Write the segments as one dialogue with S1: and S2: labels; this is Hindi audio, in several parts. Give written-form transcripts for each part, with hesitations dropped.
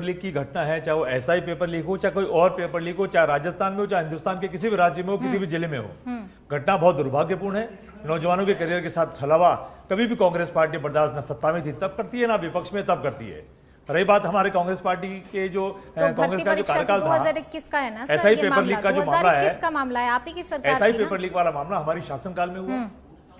S1: लीक की घटना है, चाहे वो एसआई पेपर लीक हो, चाहे कोई और पेपर लीक हो, चाहे राजस्थान में हो, चाहे हिंदुस्तान के किसी भी राज्य में हो, किसी भी जिले में हो, घटना बहुत दुर्भाग्यपूर्ण है। नौजवानों के करियर के साथ छलावा कभी भी कांग्रेस पार्टी बर्दाश्त न सत्ता में थी तब करती है, ना विपक्ष में तब करती है। रही बात हमारे कांग्रेस पार्टी के जो कांग्रेस का जो कार्यकाल था,
S2: 2021 का है ना सर,
S1: एसआई पेपर लीक का जो मामला है,
S2: किसका मामला है? आप ही की सरकार
S1: एसआई
S2: की ना?
S1: पेपर लीक वाला मामला हमारी शासनकाल में हुआ।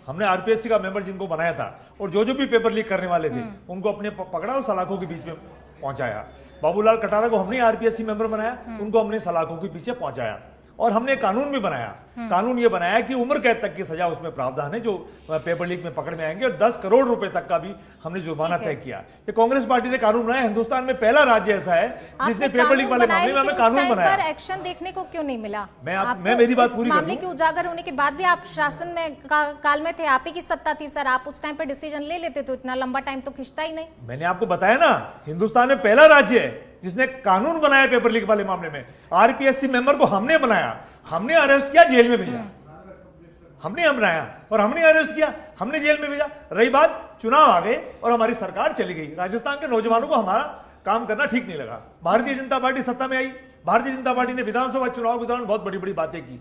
S1: हमने आरपीएससी का मेंबर जिनको बनाया था और जो भी पेपर लीक करने वाले थे उनको अपने पकड़ा और सलाखों के बीच में पहुंचाया। बाबूलाल कटारा को हमने आरपीएससी मेंबर बनाया, उनको हमने सलाखों के पीछे पहुंचाया। और हमने कानून भी बनाया, कानून ये बनाया कि उम्र कैद तक की सजा उसमें प्रावधान है जो पेपर लीक में पकड़ में आएंगे, और 10 करोड़ रुपए तक का भी हमने जुर्माना तय किया। ये कांग्रेस पार्टी ने कानून बनाया। हिंदुस्तान में पहला राज्य ऐसा है जिसने पेपर लीक वाले मामले में हमें कानून बनाया।
S2: एक्शन देखने को क्यों नहीं मिला?
S1: मैं मेरी बात पूरी
S2: मामले के उजागर होने के बाद भी आप शासन में काल में थे, आप ही की सत्ता थी सर, आप उस टाइम पे डिसीजन ले लेते तो इतना लंबा टाइम तो खिंचता ही नहीं।
S1: मैंने आपको बताया ना, हिंदुस्तान में पहला राज्य है जिसने कानून बनाया पेपर लीक वाले मामले में। आरपीएससी मेंबर को हमने बनाया, हमने अरेस्ट किया, जेल में भेजा। हमने बनाया और हमने अरेस्ट किया, हमने जेल में भेजा। रही बात, चुनाव आ गए और हमारी सरकार चली गई। राजस्थान के नौजवानों को हमारा काम करना ठीक नहीं लगा। भारतीय जनता पार्टी सत्ता में आई। भारतीय जनता पार्टी ने विधानसभा चुनाव के दौरान बहुत बड़ी बड़ी बातें की।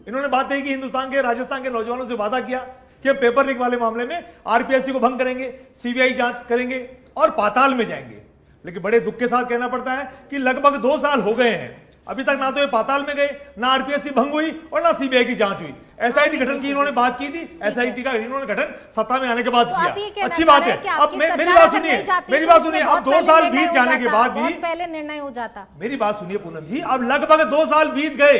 S1: इन्होंने बातें की, हिंदुस्तान के राजस्थान के नौजवानों से वादा किया कि पेपर लीक वाले मामले में आरपीएससी को भंग करेंगे, सीबीआई जांच करेंगे और पाताल में जाएंगे। लेकिन बड़े दुख के साथ कहना पड़ता है कि लगभग 2 साल हो गए हैं, अभी तक ना तो ये पाताल में गए, ना आरपीएससी भंग हुई और ना सीबीआई की जांच हुई। एसआईटी गठन की इन्होंने बात की थी, एसआईटी का इन्होंने गठन सत्ता में आने के बाद किया। अच्छी बात है। अब मेरी बात सुनिए, मेरी बात सुनिए। अब 2 साल बीत जाने के बाद भी
S2: पहले निर्णय हो जाता।
S1: मेरी बात सुनिए पूनम जी, अब लगभग 2 साल बीत गए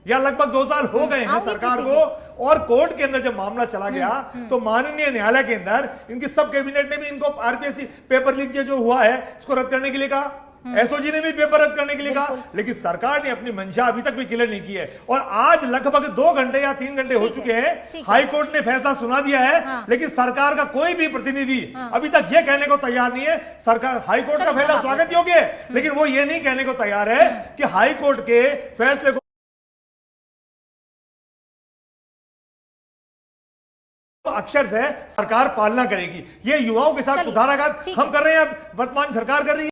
S1: या लगभग 2 साल हो गए हैं सरकार को, और कोर्ट के अंदर जब मामला चला गया तो माननीय न्यायालय के अंदर इनकी सब कैबिनेट ने भी इनको आरपीएससी पेपर लीक जो हुआ है इसको रद्द करने के लिए कहा, एसओजी ने भी पेपर रद्द करने के लिए कहा, लेकिन सरकार ने अपनी मंशा अभी तक भी क्लियर नहीं की है। और आज लगभग 2 घंटे या 3 घंटे हो चुके हैं, हाई कोर्ट ने फैसला सुना दिया है, लेकिन सरकार का कोई भी प्रतिनिधि अभी तक यह कहने को तैयार नहीं है। सरकार हाई कोर्ट का फैसला स्वागत योग्य है, लेकिन वो ये नहीं कहने को तैयार है कि हाई कोर्ट के फैसले को अक्षर से सरकार पालना करेगी। ये युवाओं के साथ कुठाराघात हम कर रहे हैं, अब वर्तमान सरकार कर रही है।